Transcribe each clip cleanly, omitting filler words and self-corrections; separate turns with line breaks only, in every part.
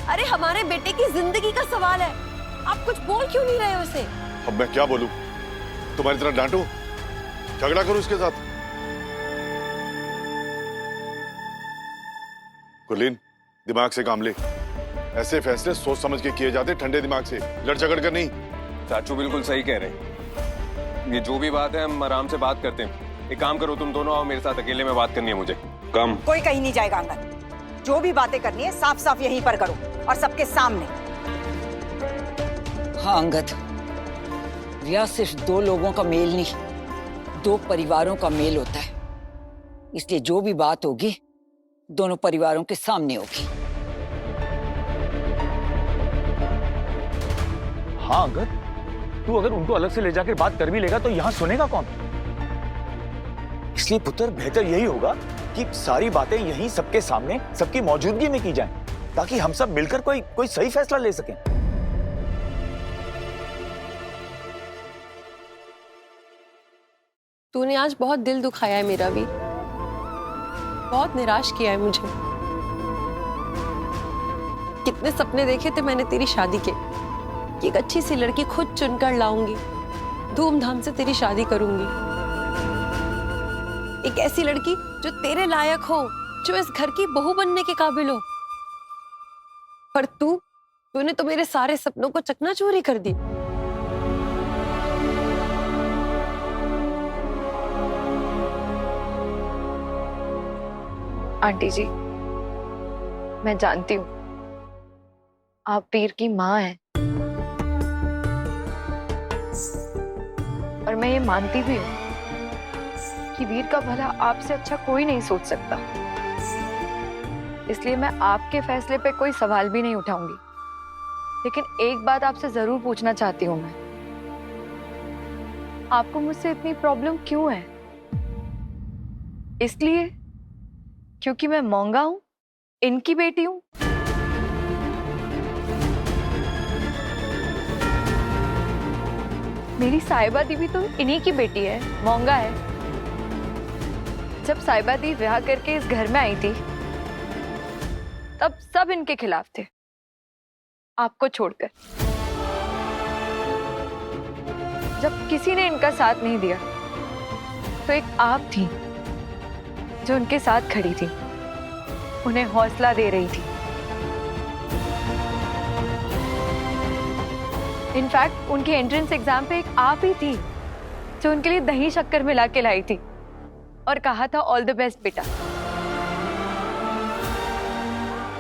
अरे हमारे बेटे की जिंदगी का सवाल है, आप कुछ बोल क्यों नहीं रहे हो उसे?
अब मैं क्या बोलूं? तुम्हारी तरह डांटूं? झगड़ा करूं उसके साथ? गुरलीन, दिमाग से काम ले। ऐसे फैसले सोच समझ के किए जाते, ठंडे दिमाग से, लड़ झगड़ कर नहीं।
चाचू बिल्कुल सही कह रहे हैं। ये जो भी बात है हम आराम से बात करते हैं। एक काम करो, तुम दोनों आओ मेरे साथ, अकेले में बात करनी है मुझे। कम
कोई कहीं नहीं जाएगा अंगद। जो भी बातें करनी है साफ साफ यहीं पर करो और सबके सामने।
हाँ अंगद, रिया सिर्फ दो लोगों का मेल नहीं, दो परिवारों का मेल होता है। इसलिए जो भी बात होगी दोनों परिवारों के सामने होगी।
हाँ अंगद, तू अगर उनको अलग से ले जाकर बात कर भी लेगा तो यहाँ सुनेगा कौन? इसलिए पुत्र बेहतर यही होगा कि सारी बातें यहीं सबके सामने, सबकी मौजूदगी में की जाएं, ताकि हम सब मिलकर कोई सही फैसला ले सकें।
तूने आज बहुत दिल दुखाया है मेरा वीर, बहुत निराश किया है मुझे। कितने सपने देखे थे मैंने तेरी शादी के, कि एक अच्छी सी लड़की खुद चुनकर लाऊंगी, धूमधाम से तेरी शादी करूंगी। एक ऐसी लड़की जो तेरे लायक हो, जो इस घर की बहू बनने के काबिल हो। पर तूने तो मेरे सारे सपनों को चकनाचूर कर दी।
आंटी जी, मैं जानती हूँ आप वीर की माँ हैं, और मैं ये मानती भी हूँ कि वीर का भला आपसे अच्छा कोई नहीं सोच सकता। इसलिए मैं आपके फैसले पे कोई सवाल भी नहीं उठाऊंगी। लेकिन एक बात आपसे जरूर पूछना चाहती हूँ मैं, आपको मुझसे इतनी प्रॉब्लम क्यों है? इसलिए क्योंकि मैं मौंगा हूं, इनकी बेटी हूं? मेरी साहिबा दी भी तो इन्हीं की बेटी है, मौंगा है। जब साहिबा दी ब्याह करके इस घर में आई थी तब सब इनके खिलाफ थे, आपको छोड़कर। जब किसी ने इनका साथ नहीं दिया तो एक आप थी जो उनके साथ खड़ी थी, उन्हें हौसला दे रही थी। इनफैक्ट उनके एंट्रेंस एग्जाम पे एक आप ही थी जो उनके लिए दही शक्कर मिला के लाई थी और कहा था ऑल द बेस्ट बेटा।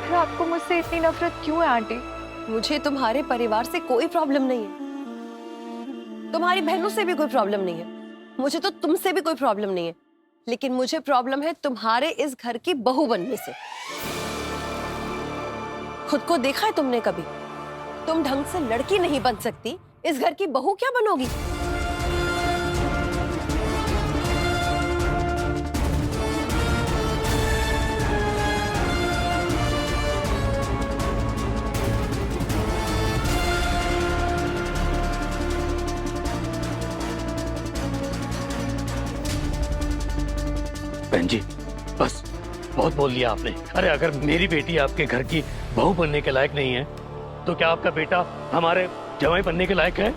फिर आपको मुझसे इतनी नफरत क्यों है आंटी?
मुझे तुम्हारे परिवार से कोई प्रॉब्लम नहीं है, तुम्हारी बहनों से भी कोई प्रॉब्लम नहीं है, मुझे तो तुमसे भी कोई प्रॉब्लम नहीं है। लेकिन मुझे प्रॉब्लम है तुम्हारे इस घर की बहू बनने से। खुद को देखा है तुमने कभी? तुम ढंग से लड़की नहीं बन सकती, इस घर की बहू क्या बनोगी?
बहन जी, बस बहुत बोल लिया आपने। अरे अगर मेरी बेटी आपके घर की बहू बनने के लायक नहीं है तो क्या आपका बेटा हमारे जवाई बनने के लायक है?